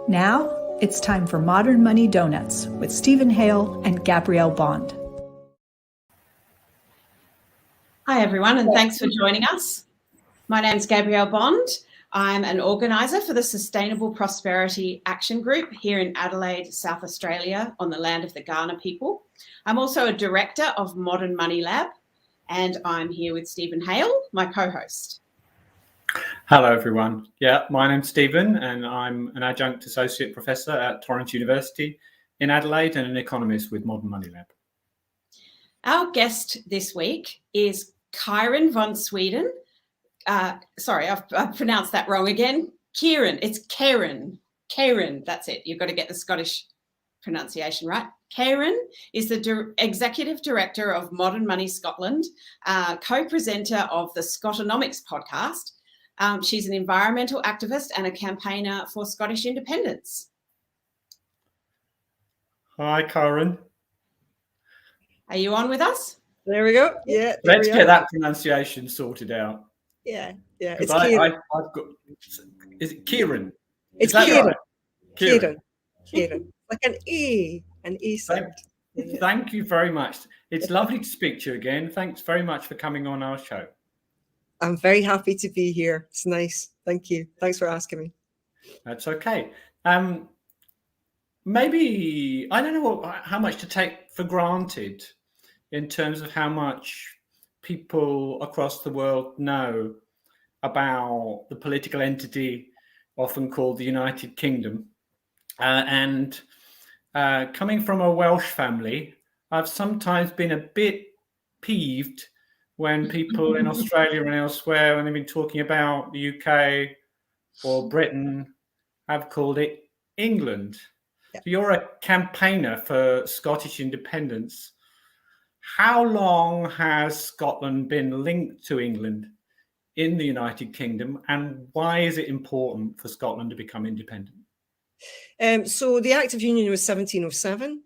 Now, it's time for Modern Money Doughnuts with Stephen Hale and Gabrielle Bond. Hi, everyone, and thanks for joining us. My name's Gabrielle Bond. I'm an organiser for the Sustainable Prosperity Action Group here in Adelaide, South Australia, on the land of the Kaurna people. I'm also a director of Modern Money Lab, and I'm here with Stephen Hale, my co-host. Hello, everyone. Yeah, my name's Stephen, and I'm an adjunct associate professor at Torrens University in Adelaide and an economist with Modern Money Lab. Our guest this week is Kairin van Sweeden. Sorry, I've pronounced that wrong again. Kairin, it's Kairin. Kairin, that's it. You've got to get the Scottish pronunciation right. Kairin is the Executive Director of Modern Money Scotland, co-presenter of the Scottonomics podcast. She's an environmental activist and a campaigner for Scottish independence. Hi, Kairin. Are you on with us? There we go. Yeah. Let's get that pronunciation sorted out. Yeah. It's I've got. Is it Kairin? It's Kairin. Right? Kairin. Like an E sound. Thank you very much. It's lovely to speak to you again. Thanks very much for coming on our show. I'm very happy to be here. It's nice. Thank you. Thanks for asking me. That's okay. Maybe I don't know how much to take for granted in terms of how much people across the world know about the political entity often called the United Kingdom. And coming from a Welsh family, I've sometimes been a bit peeved when people in Australia and elsewhere, when they've been talking about the UK or Britain, have called it England. Yeah. So you're a campaigner for Scottish independence. How long has Scotland been linked to England in the United Kingdom, and why is it important for Scotland to become independent? So the Act of Union was 1707,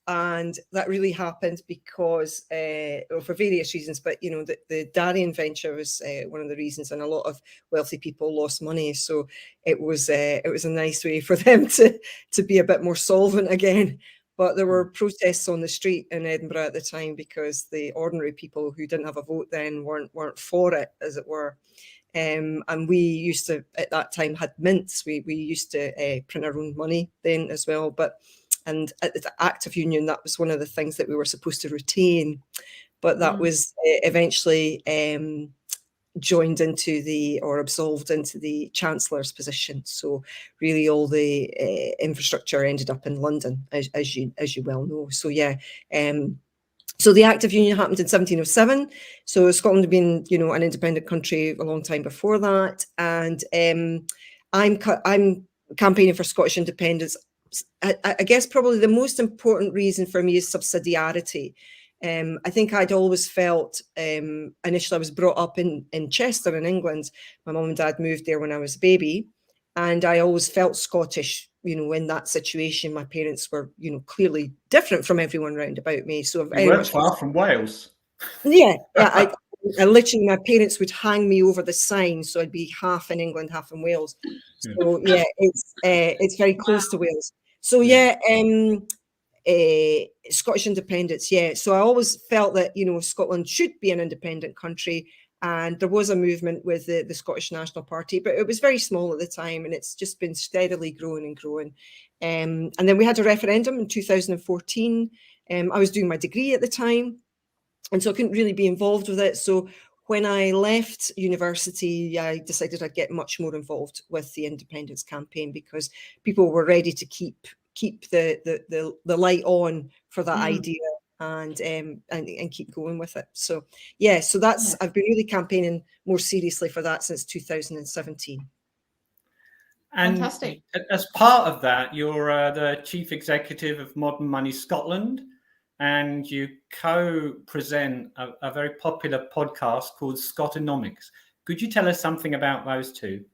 and that really happened because, for various reasons, but the Darien venture was one of the reasons, and a lot of wealthy people lost money. So it was a nice way for them to be a bit more solvent again. But there were protests on the street in Edinburgh at the time because the ordinary people who didn't have a vote then weren't for it, as it were. And we used to, at that time, had mints. We used to print our own money then as well. And at the Act of Union, that was one of the things that we were supposed to retain. But that was eventually joined into or absolved into the Chancellor's position. So really all the infrastructure ended up in London, as you well know. So yeah. So the Act of Union happened in 1707. So Scotland had been, an independent country a long time before that. And I'm campaigning for Scottish independence. I guess probably the most important reason for me is subsidiarity. I think I'd always felt, initially I was brought up in Chester in England. My mum and dad moved there when I was a baby. And I always felt Scottish, in that situation. My parents were, clearly different from everyone round about me. So you weren't far from Wales. Yeah. I literally, my parents would hang me over the sign, so I'd be half in England, half in Wales. So yeah, it's very close to Wales. So Scottish independence. Yeah. So I always felt that Scotland should be an independent country. And there was a movement with the Scottish National Party, but it was very small at the time, and it's just been steadily growing and growing. And then we had a referendum in 2014. I was doing my degree at the time, and so I couldn't really be involved with it. So when I left university, I decided I'd get much more involved with the independence campaign because people were ready to keep the light on for that idea. And keep going with it. So yeah, so I've been really campaigning more seriously for that since 2017. And fantastic. As part of that, you're the chief executive of Modern Money Scotland, and you co-present a very popular podcast called Scottonomics. Could you tell us something about those two?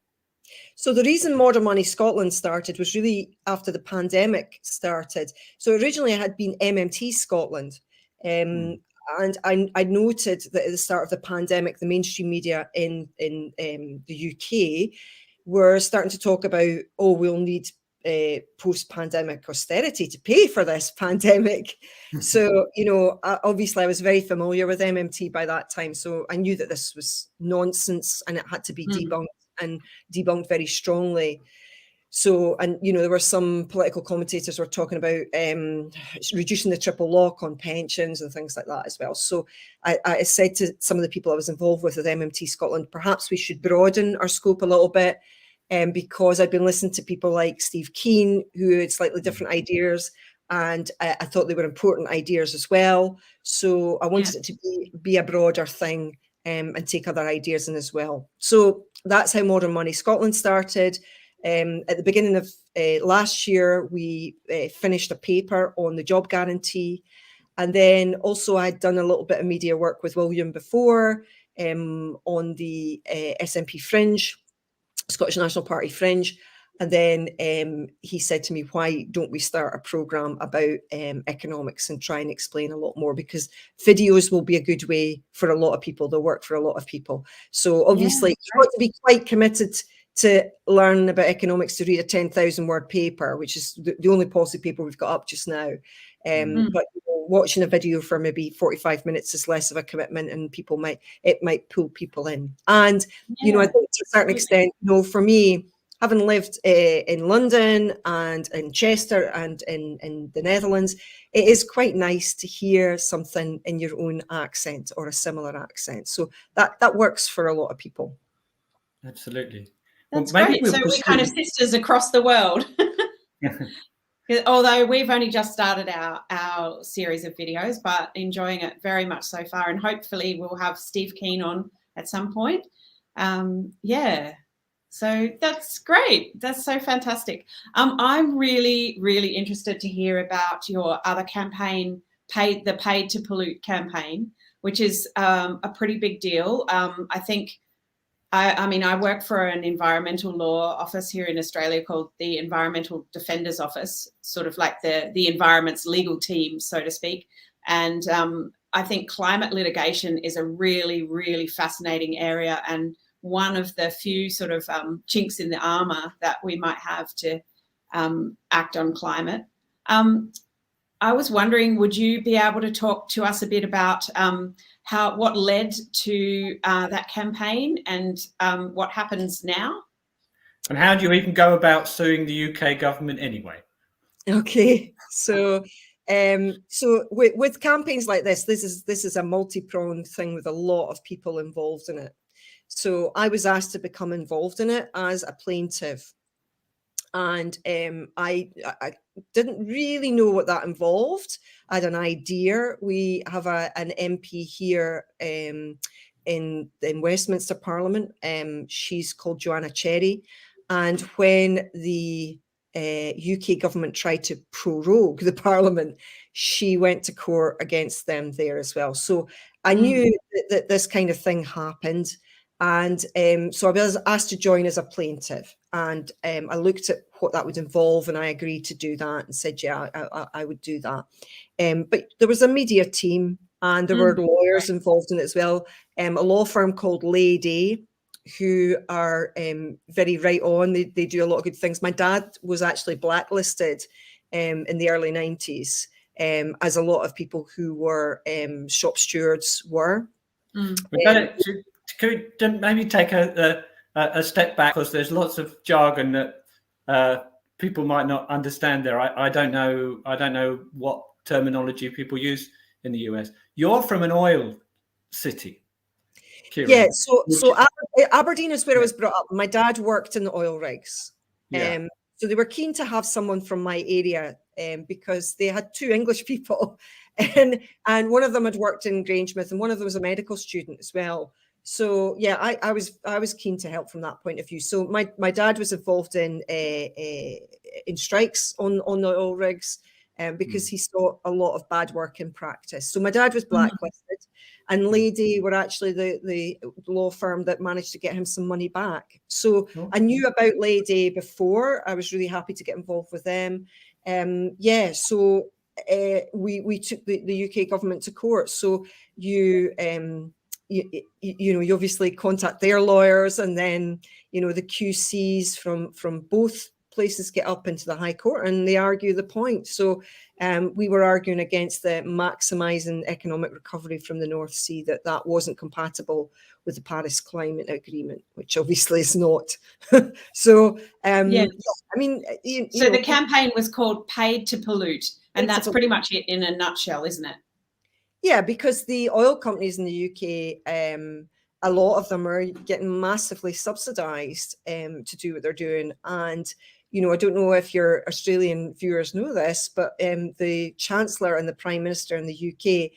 So the reason Modern Money Scotland started was really after the pandemic started. So originally I had been MMT Scotland. And I noted that at the start of the pandemic, the mainstream media in the UK were starting to talk about, oh, we'll need post-pandemic austerity to pay for this pandemic. So, obviously I was very familiar with MMT by that time. So I knew that this was nonsense and it had to be debunked, and debunked very strongly. So, and, there were some political commentators were talking about reducing the triple lock on pensions and things like that as well. So I said to some of the people I was involved with MMT Scotland, perhaps we should broaden our scope a little bit, because I'd been listening to people like Steve Keen, who had slightly different ideas, and I thought they were important ideas as well. So I wanted it to be a broader thing, and take other ideas in as well. So that's how Modern Money Scotland started. At the beginning of last year, we finished a paper on the job guarantee. And then also I'd done a little bit of media work with William before, on the SNP fringe, Scottish National Party fringe. And then he said to me, why don't we start a programme about economics and try and explain a lot more, because videos will be a good way for a lot of people. They'll work for a lot of people. So obviously you've got to be quite committed to learn about economics to read a 10,000 word paper, which is the only policy paper we've got up just now. But watching a video for maybe 45 minutes is less of a commitment, and it might pull people in. And, I think to a certain extent, for me, having lived in London and in Chester and in the Netherlands, it is quite nice to hear something in your own accent or a similar accent. So that works for a lot of people. Absolutely. That's great. So we're kind of sisters across the world. Although we've only just started our series of videos, but enjoying it very much so far. And hopefully we'll have Steve Keen on at some point. So that's great. That's so fantastic. I'm really, really interested to hear about your other campaign, the Paid to Pollute campaign, which is a pretty big deal. I think, I work for an environmental law office here in Australia called the Environmental Defenders Office, sort of like the environment's legal team, so to speak. And I think climate litigation is a really, really fascinating area, and one of the few sort of chinks in the armor that we might have to act on climate. I was wondering, would you be able to talk to us a bit about what led to that campaign and what happens now? And how do you even go about suing the UK government anyway? Okay, so with campaigns like this is a multi-pronged thing with a lot of people involved in it. So I was asked to become involved in it as a plaintiff. And I didn't really know what that involved. I had an idea. We have an MP here in Westminster Parliament. She's called Joanna Cherry. And when the UK government tried to prorogue the Parliament, she went to court against them there as well. So I knew that this kind of thing happened. And so I was asked to join as a plaintiff, and I looked at what that would involve, and I agreed to do that and said, yeah, I would do that. But there was a media team, and there were lawyers involved in it as well. A law firm called Lady, who are very right on. They do a lot of good things. My dad was actually blacklisted in the early 90s, as a lot of people who were shop stewards were. Could we maybe take a step back, because there's lots of jargon that people might not understand there. I don't know what terminology people use in the US. You're from an oil city, Kairin. Yeah, so Aberdeen is where I was brought up. My dad worked in the oil rigs. So they were keen to have someone from my area, because they had two English people, and one of them had worked in Grangemouth, and one of them was a medical student as well. So yeah, I was keen to help from that point of view. So my dad was involved in strikes on the oil rigs, because he saw a lot of bad work in practice. So my dad was blacklisted, and Lady were actually the law firm that managed to get him some money back. So I knew about Lady before. I was really happy to get involved with them. So we took the UK government to court. So you obviously contact their lawyers, and then, the QCs from both places get up into the High Court and they argue the point. So we were arguing against the maximising economic recovery from the North Sea, that wasn't compatible with the Paris Climate Agreement, which obviously is not. So, Yes. I mean, so the campaign was called Paid to Pollute, and that's pretty much it in a nutshell, isn't it? Yeah, because the oil companies in the UK, a lot of them are getting massively subsidised to do what they're doing. And, I don't know if your Australian viewers know this, but the Chancellor and the Prime Minister in the UK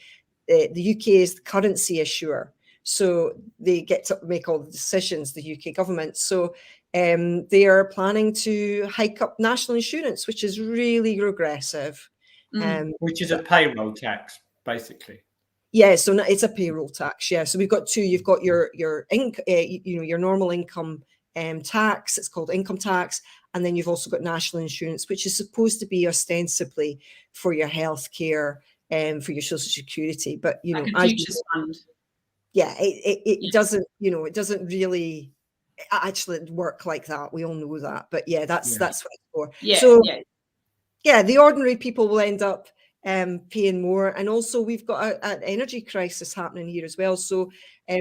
is the currency issuer. So they get to make all the decisions, the UK government. So they are planning to hike up national insurance, which is really regressive. Which is a payroll tax, basically. Yeah, so it's a payroll tax. Yeah, so we've got two. You've got your your normal income tax. It's called income tax, and then you've also got national insurance, which is supposed to be ostensibly for your healthcare and for your social security. But like a futures fund. Yeah, it doesn't. It doesn't really actually work like that. We all know that. But yeah, that's what it's for. Yeah. So yeah, the ordinary people will end up paying more. And also we've got an energy crisis happening here as well. So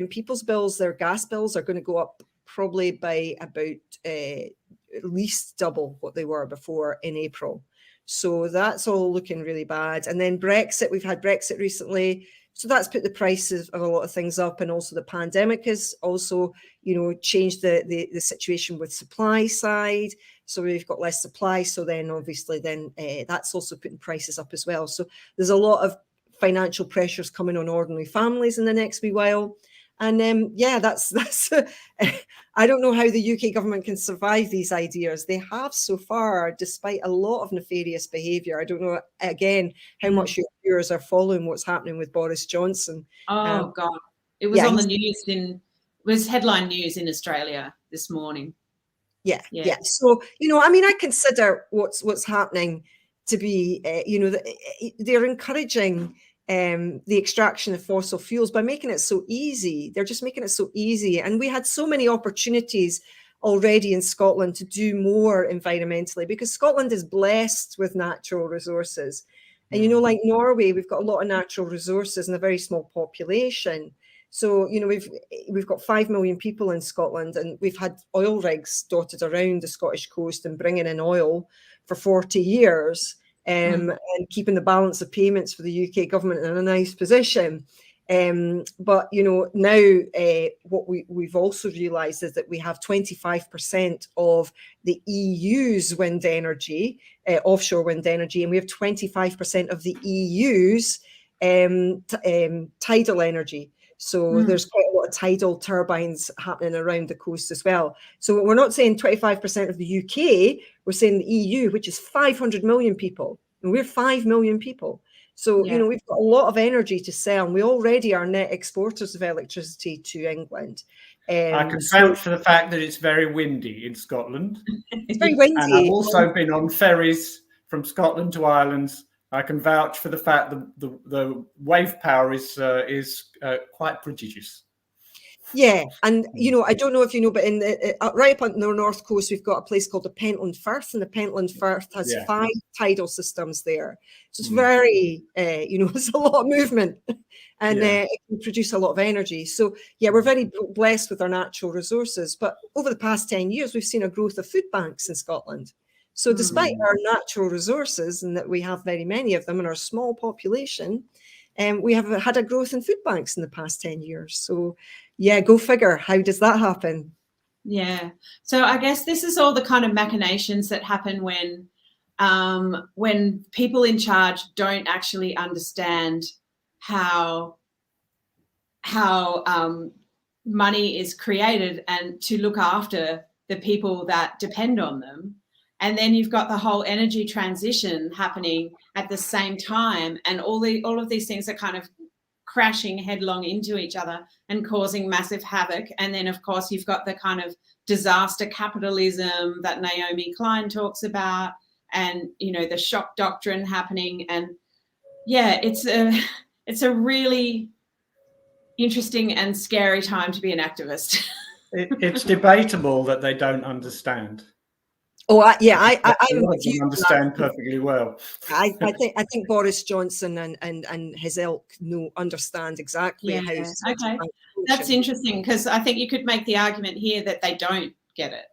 people's bills, their gas bills, are going to go up probably by about at least double what they were before in April. So that's all looking really bad. And then Brexit, we've had Brexit recently. So that's put the prices of a lot of things up. And also the pandemic has also, changed the situation with supply side. So we've got less supply. So then obviously that's also putting prices up as well. So there's a lot of financial pressures coming on ordinary families in the next wee while. And that's I don't know how the UK government can survive these ideas. They have so far, despite a lot of nefarious behaviour. I don't know, again, how much your viewers are following what's happening with Boris Johnson. Oh, God. It was on the news it was headline news in Australia this morning. Yeah. So, I consider what's happening to be, they're encouraging the extraction of fossil fuels by making it so easy. They're just making it so easy. And we had so many opportunities already in Scotland to do more environmentally, because Scotland is blessed with natural resources. And, like Norway, we've got a lot of natural resources and a very small population. So, we've got 5 million people in Scotland, and we've had oil rigs dotted around the Scottish coast and bringing in oil for 40 years. And keeping the balance of payments for the UK government in a nice position. But, now what we've also realised is that we have 25% of the EU's wind energy, offshore wind energy, and we have 25% of the EU's tidal energy. So there's quite a lot of tidal turbines happening around the coast as well. So we're not saying 25% of the UK, we're saying the EU, which is 500 million people, and we're 5 million people. So, we've got a lot of energy to sell, and we already are net exporters of electricity to England. I can vouch for the fact that it's very windy in Scotland. It's very windy. And I've also been on ferries from Scotland to Ireland. I can vouch for the fact that the wave power is quite prodigious. Yeah, and I don't know if you know, but in the right up on the north coast, we've got a place called the Pentland Firth, and the Pentland Firth has 5 tidal systems there. So it's very, it's a lot of movement, and it can produce a lot of energy. So we're very blessed with our natural resources. But over the past 10 years, we've seen a growth of food banks in Scotland. So despite our natural resources, and that we have very many of them in our small population, we have had a growth in food banks in the past 10 years. So go figure. How does that happen? Yeah. So I guess this is all the kind of machinations that happen when people in charge don't actually understand how money is created and to look after the people that depend on them. And then you've got the whole energy transition happening at the same time, and all of these things are kind of crashing headlong into each other and causing massive havoc. And then, of course, you've got the kind of disaster capitalism that Naomi Klein talks about, and the shock doctrine happening. And it's a really interesting and scary time to be an activist. It's debatable that they don't understand. Oh, I A lot of them understand perfectly well. I think Boris Johnson and his ilk understand exactly how. Okay, that's interesting, because I think you could make the argument here that they don't get it.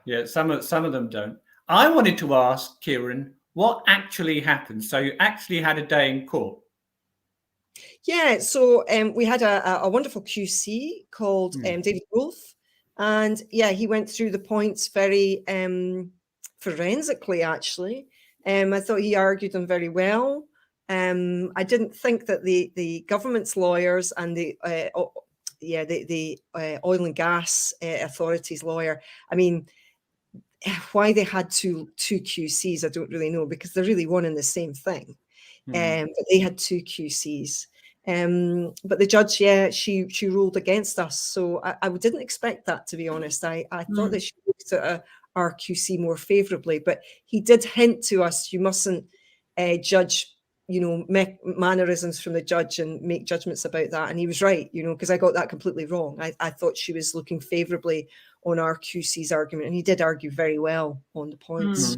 Yeah, some of them don't. I wanted to ask Kairin, what actually happened? So you actually had a day in court. Yeah, so we had a wonderful QC called David Wolf, and yeah, he went through the points very forensically, actually. I thought he argued them very well. I didn't think that the government's lawyers and the oil and gas authorities lawyer, I mean, why they had two QCs, I don't really know, because they're really one and the same thing. But they had two QCs. But the judge, she ruled against us. So I didn't expect that, to be honest. I thought that she looked at our QC more favorably, but he did hint to us, you mustn't judge, mannerisms from the judge and make judgments about that. And he was right, because I got that completely wrong. I thought she was looking favorably on our QC's argument, and he did argue very well on the points.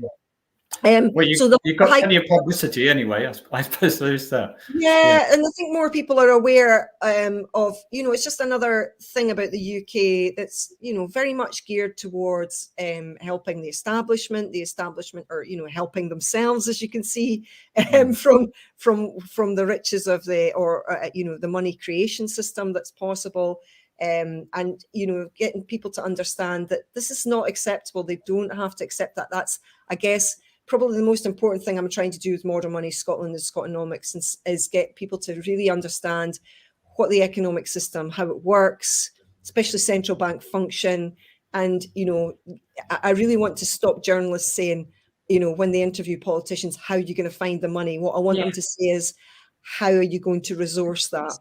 Well, you got plenty of publicity anyway, I suppose there's that. Yeah, and I think more people are aware of, it's just another thing about the UK that's, very much geared towards helping the establishment, or, helping themselves, as you can see, from the riches of the money creation system that's possible. And, getting people to understand that this is not acceptable. They don't have to accept that. That's, I guess, probably the most important thing I'm trying to do with Modern Money Scotland and Scotonomics is get people to really understand what the economic system, how it works, especially central bank function. And, I really want to stop journalists saying, when they interview politicians, how are you going to find the money? What I want them to say is, how are you going to resource that?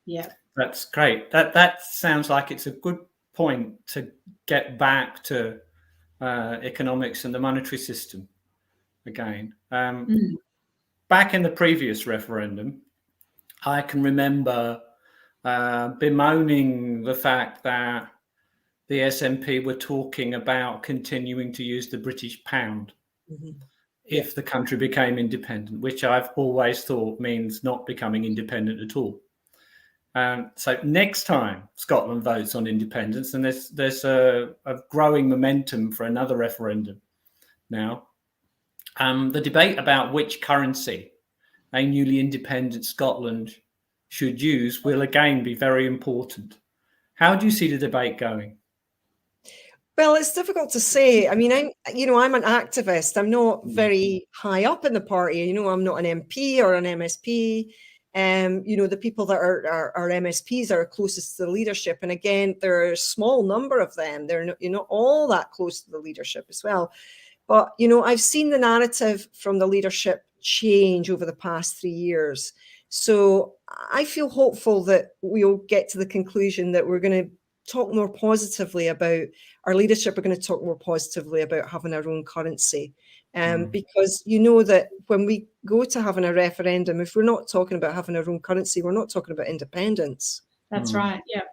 Yeah. That's great. That sounds like it's a good point to get back to economics and the monetary system again. Back in the previous referendum, I can remember bemoaning the fact that the SNP were talking about continuing to use the British pound if the country became independent, which I've always thought means not becoming independent at all. So next time Scotland votes on independence, and there's a growing momentum for another referendum now, the debate about which currency a newly independent Scotland should use will again be very important. How do you see the debate going? Well, it's difficult to say. I mean, I'm an activist. I'm not very high up in the party. I'm not an MP or an MSP. The people that are MSPs are closest to the leadership. And again, there are a small number of them. They're not all that close to the leadership as well. But, I've seen the narrative from the leadership change over the past 3 years. So I feel hopeful that we'll get to the conclusion that we're going to talk more positively about, our leadership are going to talk more positively about having our own currency. Because that when we go to having a referendum, if we're not talking about having our own currency, we're not talking about independence. That's right. Yeah.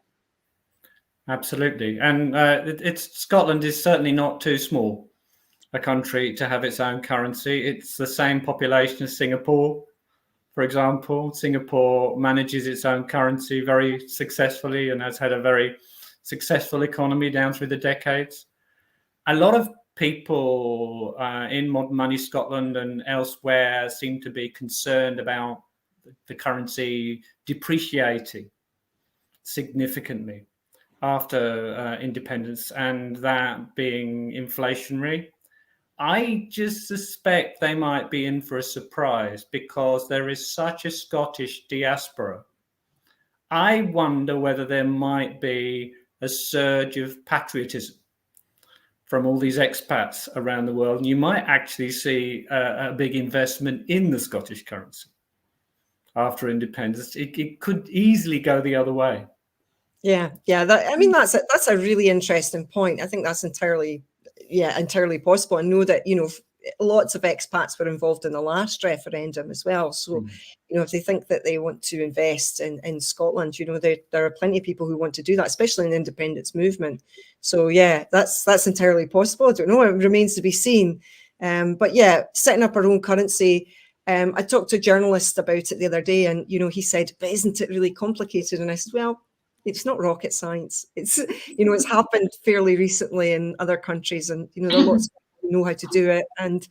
Absolutely. And Scotland is certainly not too small a country to have its own currency. It's the same population as Singapore, for example. Singapore manages its own currency very successfully and has had a very successful economy down through the decades. A lot of people in Modern Money Scotland and elsewhere seem to be concerned about the currency depreciating significantly after independence and that being inflationary. I just suspect they might be in for a surprise because there is such a Scottish diaspora. I wonder whether there might be a surge of patriotism from all these expats around the world. And you might actually see a big investment in the Scottish currency after independence. It could easily go the other way. Yeah. That's a really interesting point. I think that's entirely possible. I know that, lots of expats were involved in the last referendum as well. So, if they think that they want to invest in Scotland, there are plenty of people who want to do that, especially in the independence movement. So, yeah, that's entirely possible. I don't know. It remains to be seen. But yeah, setting up our own currency. I talked to a journalist about it the other day, and he said, "But isn't it really complicated?" And I said, "Well, it's not rocket science. It's it's happened fairly recently in other countries, and there are lots of people who know how to do it, and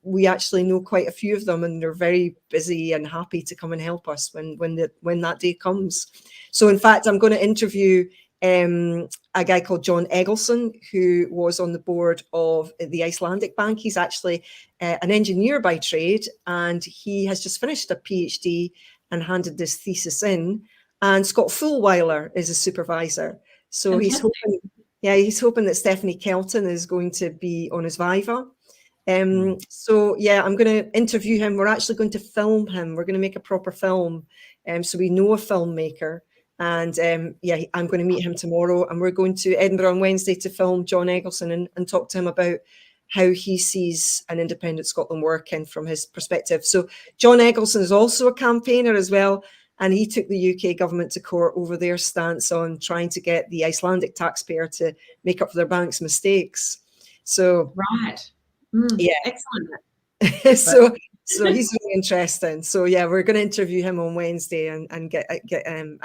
we actually know quite a few of them, and they're very busy and happy to come and help us when that day comes." So, in fact, I'm going to interview a guy called John Eggleston, who was on the board of the Icelandic Bank. He's actually an engineer by trade, and he has just finished a PhD and handed this thesis in. And Scott Fulwiler is a supervisor. So he's hoping that Stephanie Kelton is going to be on his Viva. So yeah, I'm going to interview him. We're actually going to film him. We're going to make a proper film. So we know a filmmaker. And I'm going to meet him tomorrow, and we're going to Edinburgh on Wednesday to film John Eggleston and talk to him about how he sees an independent Scotland working from his perspective. So John Eggleston is also a campaigner as well, and he took the UK government to court over their stance on trying to get the Icelandic taxpayer to make up for their bank's mistakes. So right, yeah, excellent. So he's really interesting. So yeah, we're going to interview him on Wednesday and get an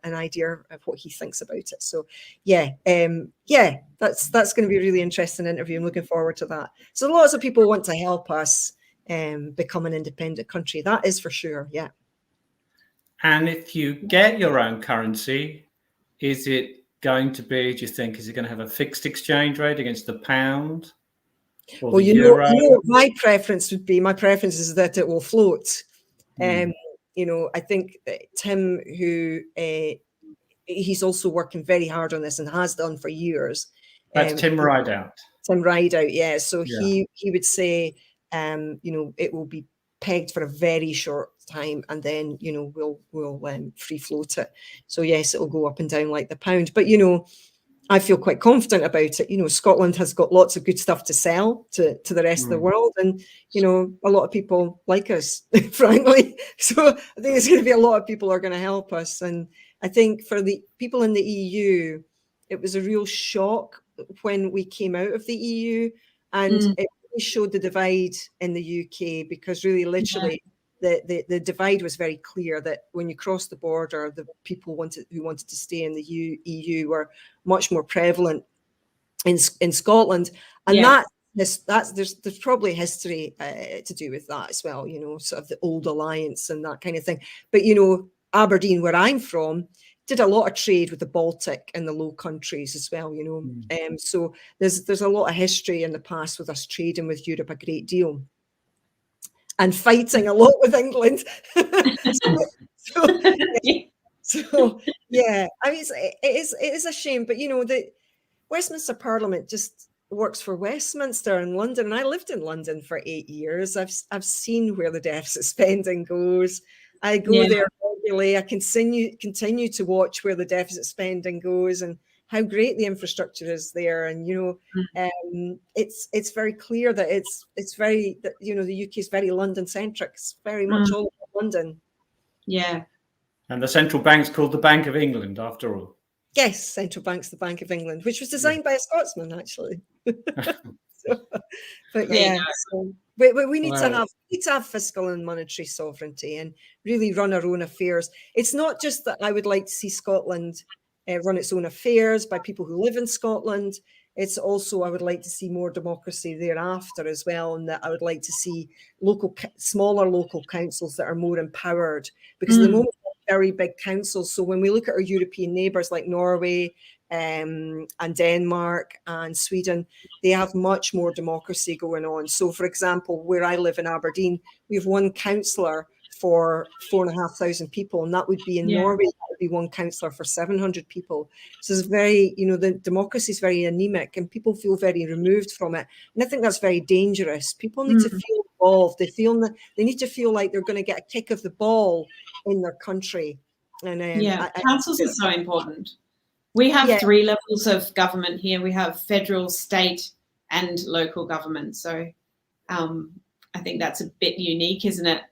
idea of what he thinks about it. So yeah, that's going to be a really interesting interview. I'm looking forward to that. So lots of people want to help us become an independent country. That is for sure. Yeah. And if you get your own currency, is it going to be? Do you think is it going to have a fixed exchange rate against the pound? Well, my preference is that it will float. I think that Tim, who he's also working very hard on this and has done for years. That's Tim Rideout. Tim Rideout, yeah. So he would say, it will be pegged for a very short time, and then we'll free float it. So yes, it will go up and down like the pound. But I feel quite confident about it. Scotland has got lots of good stuff to sell to the rest of the world. And, a lot of people like us, frankly. So I think there's going to be a lot of people who are going to help us. And I think for the people in the EU, it was a real shock when we came out of the EU. And it really showed the divide in the UK, because really, literally, the divide was very clear, that when you cross the border, the people who wanted to stay in the EU were much more prevalent in Scotland, and there's probably history to do with that as well. Sort of the old alliance and that kind of thing. But Aberdeen, where I'm from, did a lot of trade with the Baltic and the Low Countries as well. So there's a lot of history in the past with us trading with Europe a great deal. And fighting a lot with England. so yeah, I mean, it is a shame, but the Westminster Parliament just works for Westminster and London. And I lived in London for 8 years. I've seen where the deficit spending goes. I go there regularly. I continue to watch where the deficit spending goes and how great the infrastructure is there. And it's very clear that it's very, the UK is very London centric. It's very much all about London. Yeah. And the central bank's called the Bank of England, after all. Yes, central bank's the Bank of England, which was designed by a Scotsman, actually. We need to have fiscal and monetary sovereignty and really run our own affairs. It's not just that I would like to see Scotland run its own affairs by people who live in Scotland. It's also, I would like to see more democracy thereafter as well, and that I would like to see smaller local councils that are more empowered, because at the moment we're very big councils. So when we look at our European neighbours like Norway and Denmark and Sweden, they have much more democracy going on. So for example, where I live in Aberdeen, we have one councillor for 4,500 people, and that would be in Norway, that would be one councillor for 700 people. So it's very, the democracy is very anemic, and people feel very removed from it. And I think that's very dangerous. People need to feel involved. They need to feel like they're going to get a kick of the ball in their country. And councils are so important. We have 3 levels of government here. We have federal, state, and local government. So I think that's a bit unique, isn't it?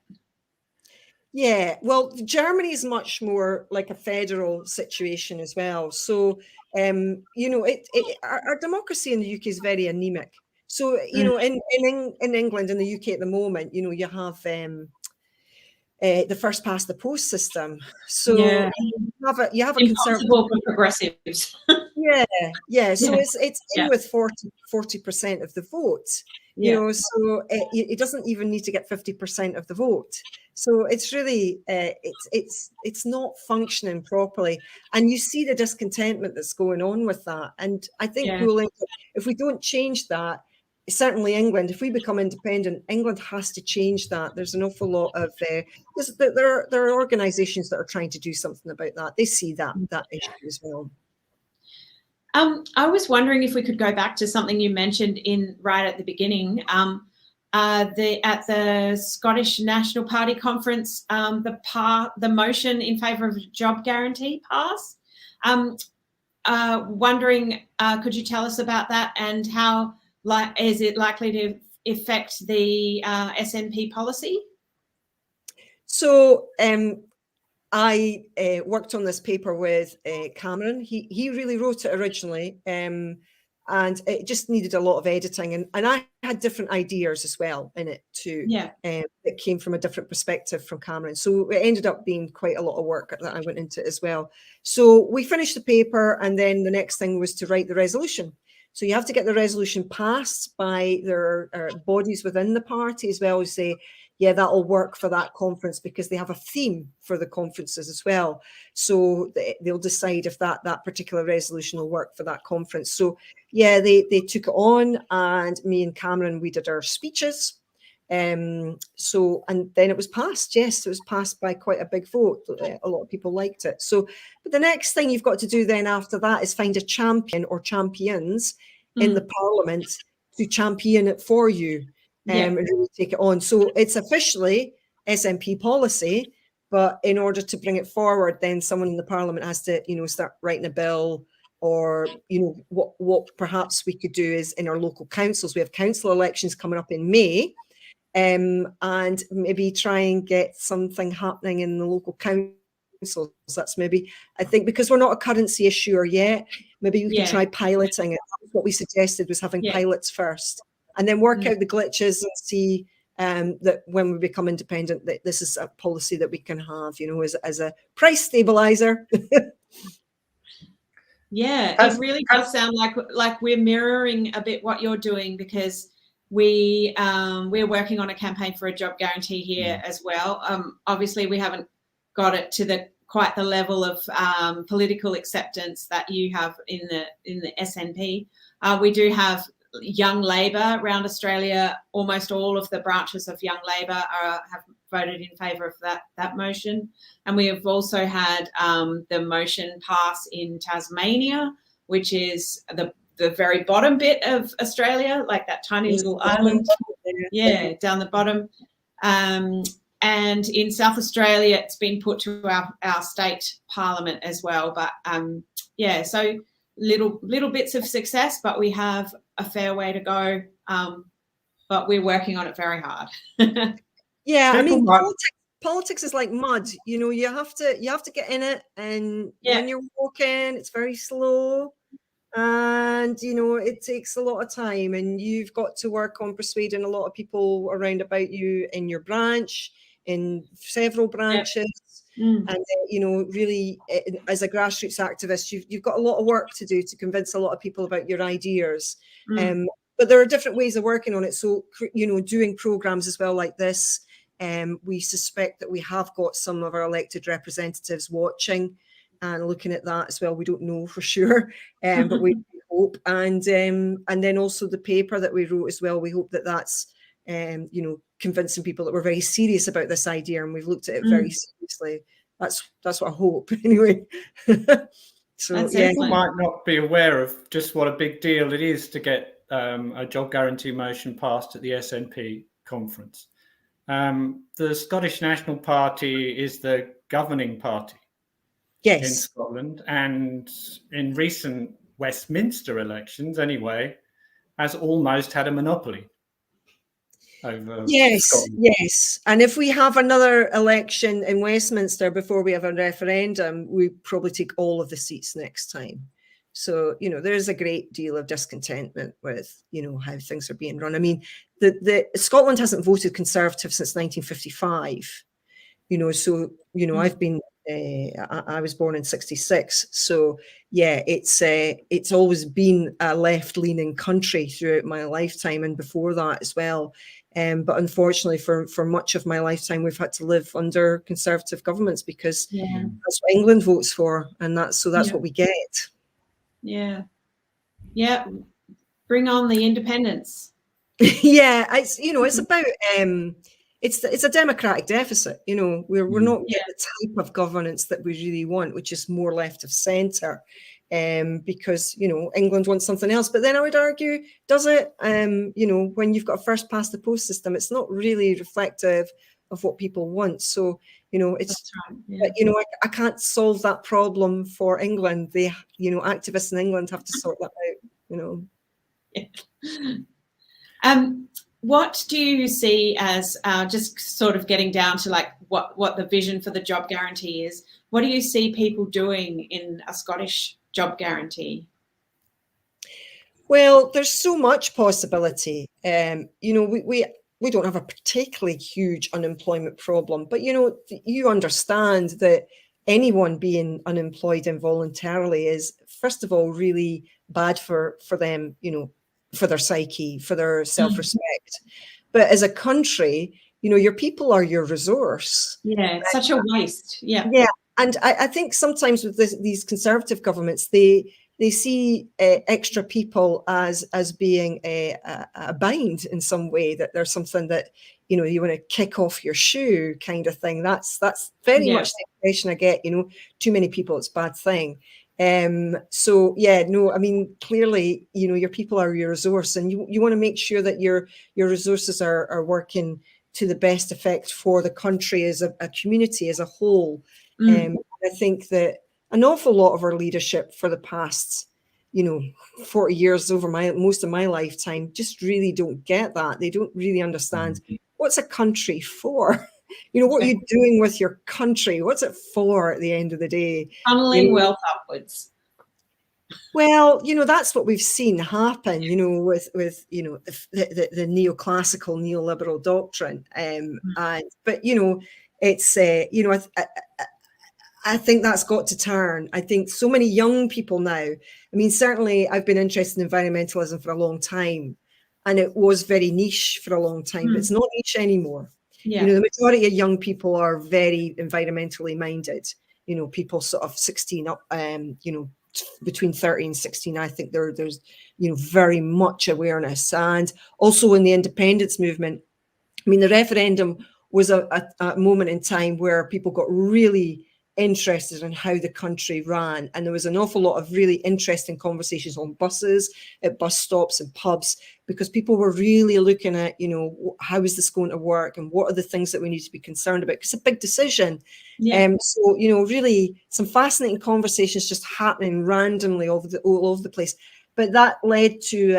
Yeah, well, Germany is much more like a federal situation as well. So, you know, our democracy in the UK is very anemic. So, you know, in England and the UK at the moment, you know, you have the first past the post system. So Yeah. you have a conservative. Impossible for progressives. Yeah. So Yeah. it's in with 40% of the vote. You know, so it doesn't even need to get 50% of the vote. So it's really it's not functioning properly, and you see the discontentment that's going on with that. And I think if we don't change that, certainly England, if we become independent, England has to change that. There's an awful lot of there are organisations that are trying to do something about that. They see that issue as well. I was wondering if we could go back to something you mentioned right at the beginning. At the Scottish National Party conference, the motion in favour of a job guarantee passed. Wondering, could you tell us about that, and how is it likely to affect the SNP policy? So I worked on this paper with Cameron. He really wrote it originally, and it just needed a lot of editing. And I had different ideas as well in it too. Yeah. That came from a different perspective from Cameron. So it ended up being quite a lot of work that I went into as well. So we finished the paper, and then the next thing was to write the resolution. So you have to get the resolution passed by their bodies within the party as well as say, yeah, that'll work for that conference, because they have a theme for the conferences as well. So they'll decide if that particular resolution will work for that conference. So yeah, they took it on, and me and Cameron, we did our speeches. So, and then it was passed. Yes, it was passed by quite a big vote. A lot of people liked it. So, but the next thing you've got to do then after that is find a champion or champions in the parliament to champion it for you. And really take it on. So it's officially SNP policy, but in order to bring it forward, then someone in the parliament has to, you know, start writing a bill, or, you know, what perhaps we could do is in our local councils, we have council elections coming up in May, and maybe try and get something happening in the local councils. That's maybe, I think, because we're not a currency issuer yet, maybe we can try piloting it. That's what we suggested, was having pilots first, and then work out the glitches and see that when we become independent, that this is a policy that we can have, you know, as a price stabilizer. It really does sound like we're mirroring a bit what you're doing, because we're working on a campaign for a job guarantee here as well. Obviously, we haven't got it to quite the level of political acceptance that you have in the SNP. We do have Young Labor around Australia. Almost all of the branches of Young Labor have voted in favour of that motion, and we have also had the motion pass in Tasmania, which is the very bottom bit of Australia, like that tiny little island, down the bottom. And in South Australia, it's been put to our state parliament as well. But so little bits of success, but we have a fair way to go. But we're working on it very hard. Yeah, I mean, politics is like mud. You know, you have to get in it, and when you're walking, it's very slow, and you know, it takes a lot of time, and you've got to work on persuading a lot of people around about you in your branch, in several branches. And you know, really, as a grassroots activist, you've got a lot of work to do to convince a lot of people about your ideas. But there are different ways of working on it. So, you know, doing programs as well like this. We suspect that we have got some of our elected representatives watching and looking at that as well. We don't know for sure, but we hope. And then also the paper that we wrote as well. We hope that that's you know, convincing people that we're very serious about this idea, and we've looked at it very seriously. That's what I hope anyway. So people might not be aware of just what a big deal it is to get a job guarantee motion passed at the SNP conference. The Scottish National Party is the governing party in Scotland, and in recent Westminster elections anyway, has almost had a monopoly. over Yes, Scotland. yes. And if we have another election in Westminster before we have a referendum, we probably take all of the seats next time. So, there is a great deal of discontentment with, how things are being run. I mean, Scotland hasn't voted Conservative since 1955. So, I've been, I was born in 66. So yeah, it's always been a left-leaning country throughout my lifetime and before that as well. But unfortunately for much of my lifetime, we've had to live under Conservative governments because that's what England votes for. And that's what we get. Yeah. Yeah. Bring on the independence. Yeah, it's about it's a democratic deficit. We're not getting the type of governance that we really want, which is more left of centre, because England wants something else. But then I would argue, does it? When you've got a first past the post system, it's not really reflective of what people want. So it's That's right. but I can't solve that problem for England. They activists in England have to sort that out. What do you see as just sort of getting down to like what the vision for the job guarantee is? What do you see people doing in a Scottish job guarantee? Well, there's so much possibility. We don't have a particularly huge unemployment problem, but you understand that anyone being unemployed involuntarily is, first of all, really bad for them, for their psyche, for their self-respect. But as a country, your people are your resource. Yeah, it's such a waste. Yeah. Yeah. And I think sometimes with these Conservative governments, they see extra people as being a bind in some way, that there's something that, you want to kick off your shoe kind of thing. That's very much the impression I get, too many people, it's a bad thing. So yeah, no, I mean, clearly, your people are your resource, and you want to make sure that your resources are working to the best effect for the country as a community as a whole. I think that an awful lot of our leadership for the past, 40 years over most of my lifetime just really don't get that. They don't really understand what's a country for. What are you doing with your country? What's it for at the end of the day? Funneling wealth upwards. Well, that's what we've seen happen, with the neoclassical, neoliberal doctrine. But it's I think that's got to turn. I think so many young people now. I mean, certainly I've been interested in environmentalism for a long time, and it was very niche for a long time, but it's not niche anymore. Yeah. The majority of young people are very environmentally minded. People sort of 16 up, between 30 and 16. I think there's very much awareness, and also in the independence movement. I mean, the referendum was a moment in time where people got really interested in how the country ran, and there was an awful lot of really interesting conversations on buses, at bus stops and pubs, because people were really looking at how is this going to work, and what are the things that we need to be concerned about, because it's a big decision. So really some fascinating conversations just happening randomly all over the place. But that led to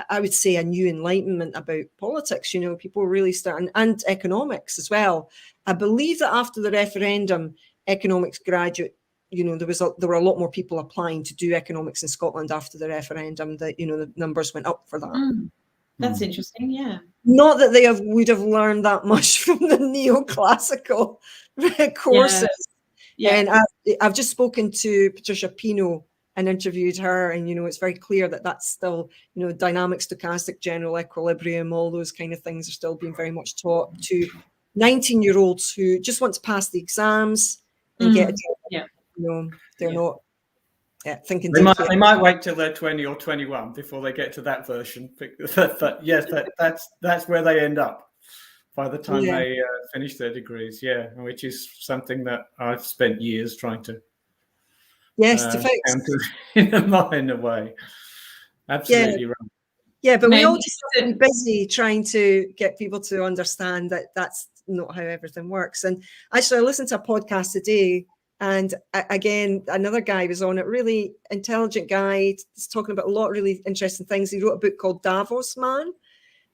I would say a new enlightenment about politics. People were really starting, and economics as well. I believe that after the referendum, economics graduate, there were a lot more people applying to do economics in Scotland after the referendum. That the numbers went up for that. That's interesting. Yeah. Not that they would have learned that much from the neoclassical courses. Yeah. And I've just spoken to Patricia Pino and interviewed her, and it's very clear that that's still dynamic, stochastic, general equilibrium, all those kind of things are still being very much taught to 19-year-olds who just want to pass the exams and get a job. They're not thinking. They might wait till they're 20 or 21 before they get to that version. But yes, that's where they end up by the time they finish their degrees. Yeah, which is something that I've spent years trying to to fix in a way. Absolutely right. Yeah, but we all just have to be busy trying to get people to understand that that's not how everything works. And actually, I listened to a podcast today, and again, another guy was on it, really intelligent guy, he's talking about a lot of really interesting things. He wrote a book called Davos Man,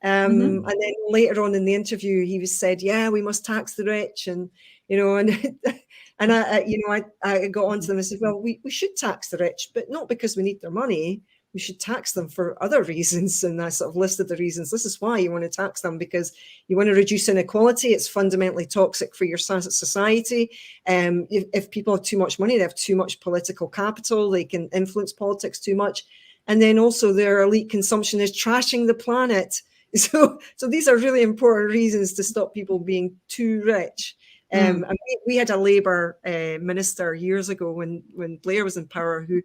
Mhm. And then later on in the interview, he was said, "Yeah, we must tax the rich," and and and I got onto them and said, "Well, we should tax the rich, but not because we need their money. We should tax them for other reasons." And I sort of listed the reasons. This is why you want to tax them, because you want to reduce inequality. It's fundamentally toxic for your society. If people have too much money, they have too much political capital, they can influence politics too much. And then also their elite consumption is trashing the planet. So these are really important reasons to stop people being too rich. And we had a Labour minister years ago when Blair was in power, who,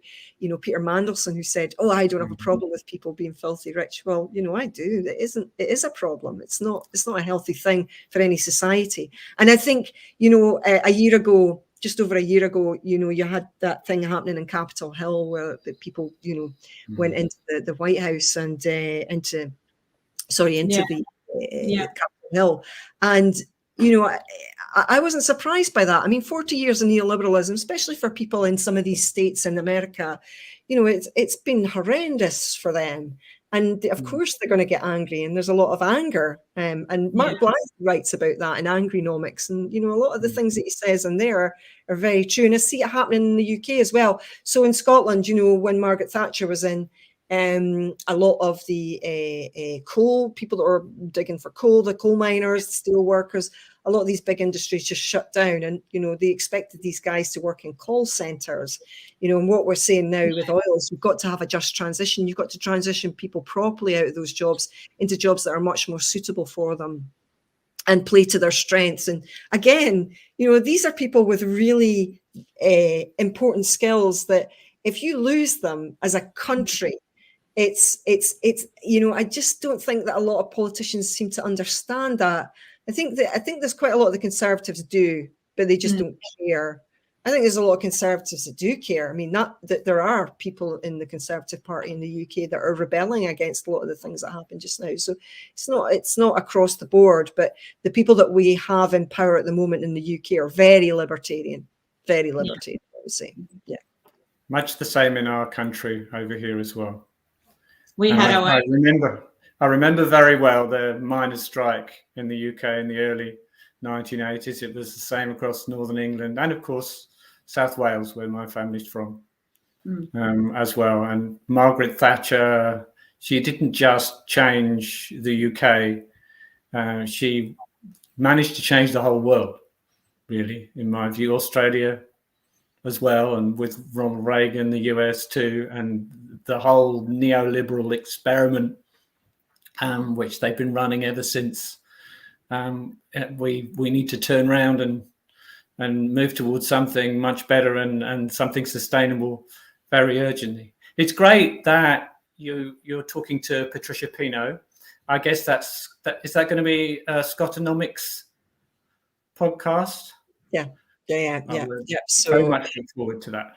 Peter Mandelson, who said, "Oh, I don't have a problem with people being filthy rich." Well, I do. It is a problem. It's not a healthy thing for any society. And I think, a year ago, just over a year ago, you had that thing happening in Capitol Hill where the people, went into the White House and into the Capitol Hill. And, I wasn't surprised by that. I mean, 40 years of neoliberalism, especially for people in some of these states in America, it's been horrendous for them. And of course, they're going to get angry. And there's a lot of anger. And Mark Blyth writes about that in Angrynomics. And, a lot of the things that he says in there are very true. And I see it happening in the UK as well. So in Scotland, when Margaret Thatcher was in, a lot of the coal, people that were digging for coal, the coal miners, the steel workers, a lot of these big industries just shut down. And, they expected these guys to work in call centres. And what we're saying now with oil is we've got to have a just transition. You've got to transition people properly out of those jobs into jobs that are much more suitable for them and play to their strengths. And again, these are people with really important skills that if you lose them as a country, it's I just don't think that a lot of politicians seem to understand that. I think there's quite a lot of the Conservatives do, but they just don't care. I think there's a lot of Conservatives that do care. I mean, not that there are people in the Conservative Party in the UK that are rebelling against a lot of the things that happen just now. So it's not across the board, but the people that we have in power at the moment in the UK are very libertarian, I would say. Yeah. Much the same in our country over here as well. I remember very well the miners' strike in the UK in the early 1980s. It was the same across Northern England and, of course, South Wales, where my family's from, as well. And Margaret Thatcher, she didn't just change the UK. She managed to change the whole world, really, in my view. Australia as well, and with Ronald Reagan, the US too, and the whole neoliberal experiment, which they've been running ever since. We need to turn around and move towards something much better and something sustainable very urgently. It's great that you're talking to Patricia Pino. I guess is that going to be a Scotonomics podcast? Yeah. So very much look forward to that.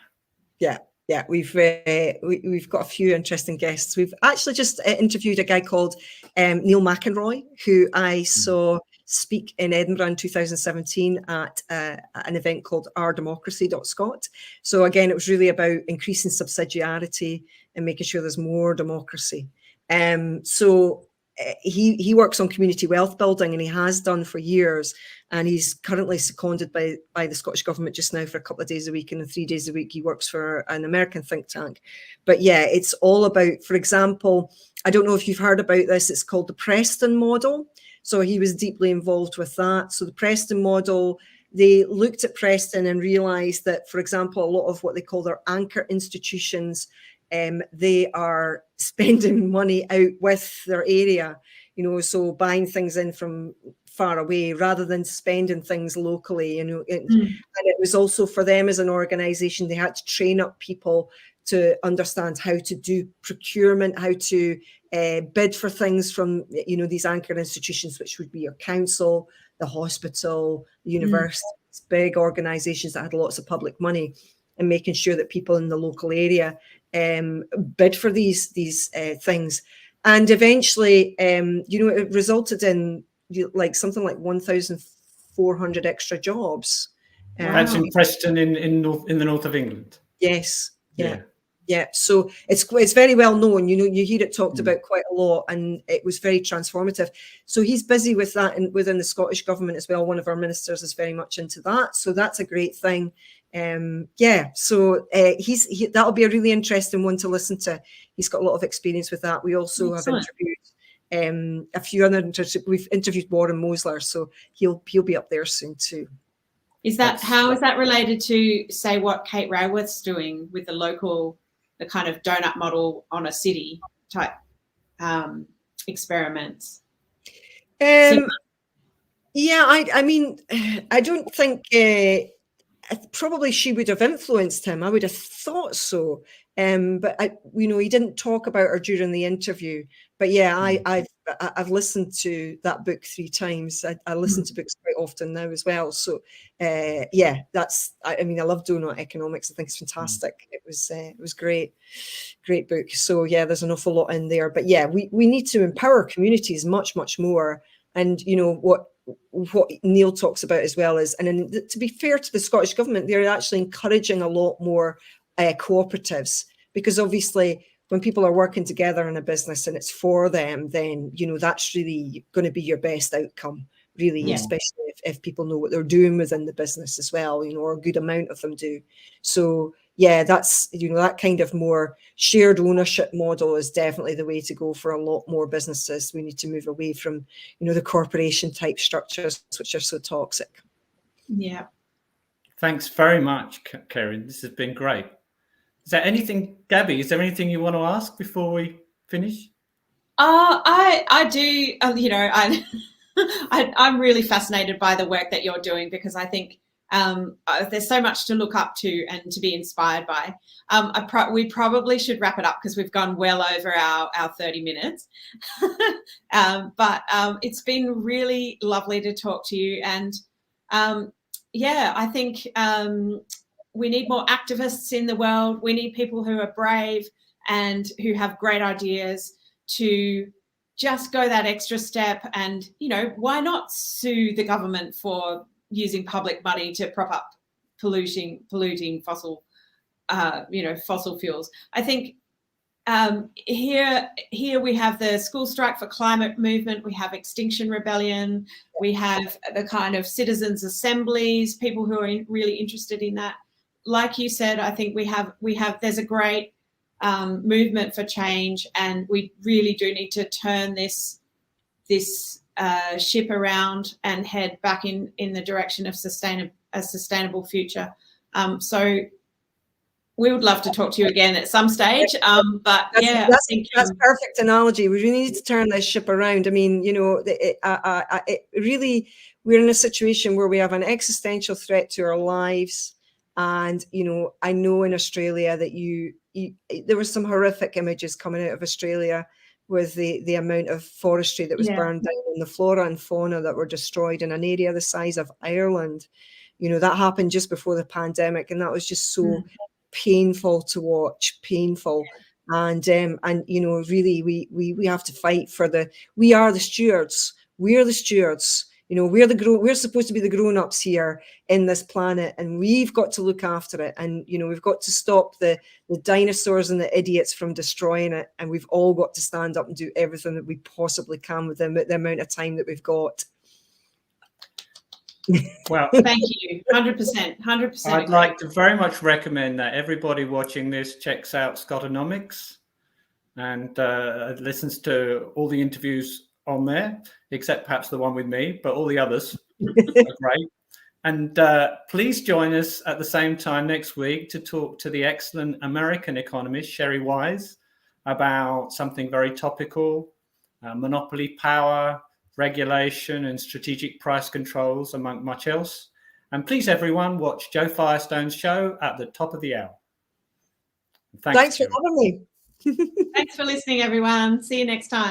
Yeah, we've got a few interesting guests. We've actually just interviewed a guy called Neil McEnroy, who I saw speak in Edinburgh in 2017 at an event called ourdemocracy.scot. So again, it was really about increasing subsidiarity and making sure there's more democracy. So he works on community wealth building, and he has done for years. And he's currently seconded by the Scottish Government just now for a couple of days a week, and then 3 days a week he works for an American think tank. But yeah, it's all about, for example, I don't know if you've heard about this, it's called the Preston Model. So he was deeply involved with that. So the Preston Model, they looked at Preston and realised that, for example, a lot of what they call their anchor institutions, they are spending money out with their area, so buying things in from far away rather than spending things locally, and it was also for them as an organisation, they had to train up people to understand how to do procurement, how to bid for things from, these anchor institutions, which would be your council, the hospital, the universities, big organisations that had lots of public money, and making sure that people in the local area bid for these things. And eventually, it resulted in something like 1,400 extra jobs. That's in Preston in the north of England. Yes. Yeah. Yeah, so it's very well known. You know, you hear it talked about quite a lot, and it was very transformative. So he's busy with that, and within the Scottish government as well. One of our ministers is very much into that, so that's a great thing. Yeah, so that'll be a really interesting one to listen to. He's got a lot of experience with that. We also have interviewed a few other. We've interviewed Warren Mosler, so he'll be up there soon too. How is that related to, say, what Kate Raworth's doing with the kind of donut model on a city type experiments? Yeah, I mean, I don't think probably she would have influenced him. I would have thought so. But he didn't talk about her during the interview. But yeah, I've listened to that book 3 times. I listen to books quite often now as well. So yeah, I love Doughnut Economics. I think it's fantastic. It was great book. So yeah, there's an awful lot in there. But yeah, we need to empower communities much, much more. And what Neil talks about as well is, and to be fair to the Scottish government, they're actually encouraging a lot more cooperatives, because obviously when people are working together in a business and it's for them, then that's really going to be your best outcome, really, especially if people know what they're doing within the business as well, or a good amount of them do. So yeah, that's that kind of more shared ownership model is definitely the way to go for a lot more businesses. We need to move away from the corporation type structures, which are so toxic. Yeah. Thanks very much, Kairin. This has been great. Is there anything, Gabby, is there anything you want to ask before we finish? I do, I'm really fascinated by the work that you're doing, because I think there's so much to look up to and to be inspired by. We probably should wrap it up because we've gone well over our 30 minutes. But it's been really lovely to talk to you. And yeah, I think we need more activists in the world. We need people who are brave and who have great ideas to just go that extra step. And, why not sue the government for using public money to prop up polluting fossil fuels? I think here we have the school strike for climate movement. We have Extinction Rebellion. We have the kind of citizens' assemblies, people who are really interested in that. Like you said, I think there's a great movement for change, and we really do need to turn this ship around and head back in the direction of a sustainable future. So we would love to talk to you again at some stage. But that's perfect analogy. We really need to turn this ship around. I mean, really, we're in a situation where we have an existential threat to our lives. And, I know in Australia that there were some horrific images coming out of Australia with the amount of forestry that was burned down and the flora and fauna that were destroyed in an area the size of Ireland. That happened just before the pandemic, and that was just so painful to watch, painful. And really we have to fight we are the stewards. We're the stewards. We're supposed to be the grown-ups here in this planet, and we've got to look after it. And we've got to stop the dinosaurs and the idiots from destroying it. And we've all got to stand up and do everything that we possibly can with the amount of time that we've got. Well, thank you. 100%. I'd like to very much recommend that everybody watching this checks out Scotonomics and listens to all the interviews on there, except perhaps the one with me, but all the others are great. And please join us at the same time next week to talk to the excellent American economist Sherry Wise about something very topical, monopoly power, regulation and strategic price controls, among much else. And please, everyone, watch Joe Firestone's show at the top of the hour. Thanks for having me. Thanks for listening, everyone. See you next time.